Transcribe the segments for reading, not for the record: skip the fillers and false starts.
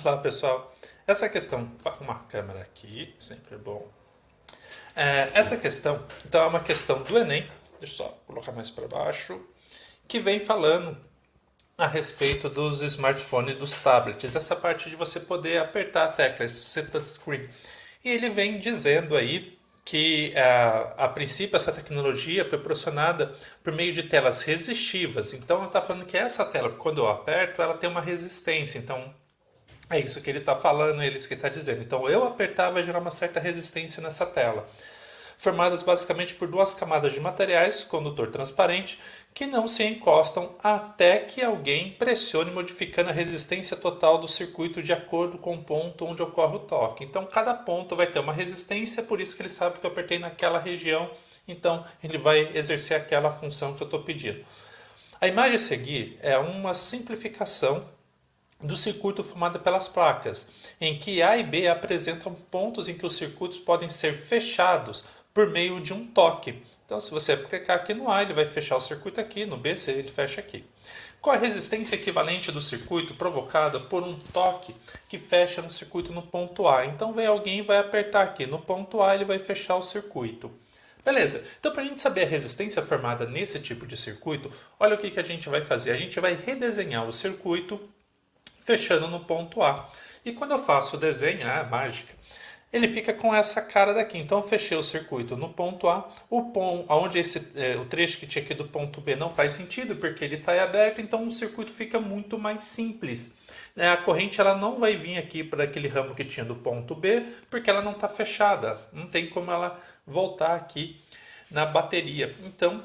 Olá pessoal, essa questão, vou arrumar a câmera aqui, sempre é bom. Essa questão, então é uma questão do Enem, deixa eu só colocar mais para baixo, que vem falando a respeito dos smartphones e dos tablets, essa parte de você poder apertar a tecla, esse touchscreen. E ele vem dizendo aí que a princípio essa tecnologia foi proporcionada por meio de telas resistivas. Então ela está falando que essa tela, quando eu aperto, ela tem uma resistência. Então é isso que ele está falando, é isso que ele está dizendo. Então, eu apertar vai gerar uma certa resistência nessa tela, formadas basicamente por duas camadas de materiais, condutor transparente, que não se encostam até que alguém pressione, modificando a resistência total do circuito de acordo com o ponto onde ocorre o toque. Então, cada ponto vai ter uma resistência, por isso que ele sabe que eu apertei naquela região, então ele vai exercer aquela função que eu estou pedindo. A imagem a seguir é uma simplificação do circuito formado pelas placas, em que A e B apresentam pontos em que os circuitos podem ser fechados por meio de um toque. Então, se você clicar aqui no A, ele vai fechar o circuito aqui, no B, ele fecha aqui. Qual a resistência equivalente do circuito provocada por um toque que fecha no circuito no ponto A? Então, vem alguém e vai apertar aqui no ponto A, ele vai fechar o circuito. Beleza, então para a gente saber a resistência formada nesse tipo de circuito, olha o que a gente vai fazer. A gente vai redesenhar o circuito fechando no ponto A. E quando eu faço o desenho, mágica, ele fica com essa cara daqui. Então eu fechei o circuito no ponto A, onde o trecho que tinha aqui do ponto B não faz sentido, porque ele está aberto, então o circuito fica muito mais simples. A corrente ela não vai vir aqui para aquele ramo que tinha do ponto B, porque ela não está fechada. Não tem como ela voltar aqui na bateria. Então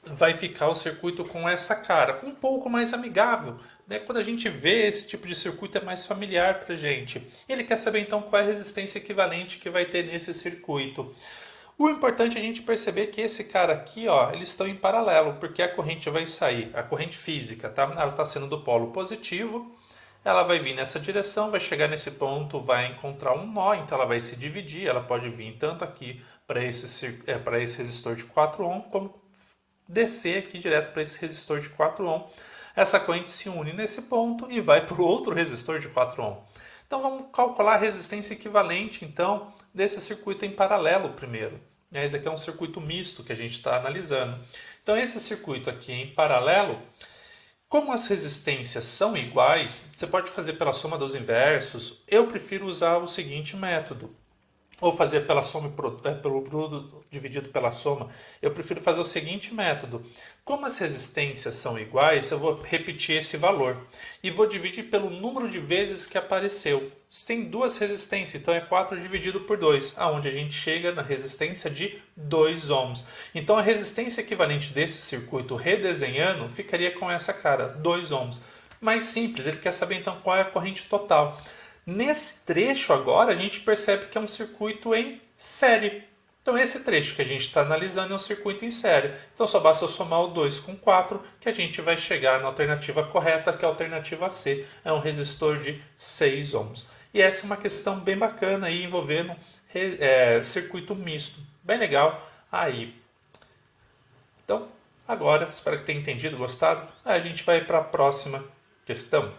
vai ficar o circuito com essa cara, um pouco mais amigável. Né? Quando a gente vê esse tipo de circuito é mais familiar para a gente. Ele quer saber então qual é a resistência equivalente que vai ter nesse circuito. O importante é a gente perceber que esse cara aqui, ó, eles estão em paralelo, porque a corrente vai sair, a corrente física, tá? Ela está sendo do polo positivo, ela vai vir nessa direção, vai chegar nesse ponto, vai encontrar um nó, então ela vai se dividir, ela pode vir tanto aqui para esse resistor de 4 ohm, como descer aqui direto para esse resistor de 4 ohm. Essa corrente se une nesse ponto e vai para o outro resistor de 4 ohm. Então vamos calcular a resistência equivalente então desse circuito em paralelo primeiro. Esse aqui é um circuito misto que a gente está analisando. Então esse circuito aqui em paralelo, como as resistências são iguais, você pode fazer pela soma dos inversos. Eu prefiro usar o seguinte método. Ou fazer pela soma pelo produto dividido pela soma, eu prefiro fazer o seguinte método. Como as resistências são iguais, eu vou repetir esse valor. E vou dividir pelo número de vezes que apareceu. Tem duas resistências, então é 4 dividido por 2, aonde a gente chega na resistência de 2 ohms. Então a resistência equivalente desse circuito redesenhando ficaria com essa cara, 2 ohms. Mais simples, ele quer saber então qual é a corrente total. Nesse trecho agora a gente percebe que é um circuito em série. Então esse trecho que a gente está analisando é um circuito em série. Então só basta eu somar o 2 com 4 que a gente vai chegar na alternativa correta, que é a alternativa C. É um resistor de 6 ohms. E essa é uma questão bem bacana aí envolvendo circuito misto. Bem legal aí. Então agora, espero que tenha entendido, gostado. A gente vai para a próxima questão.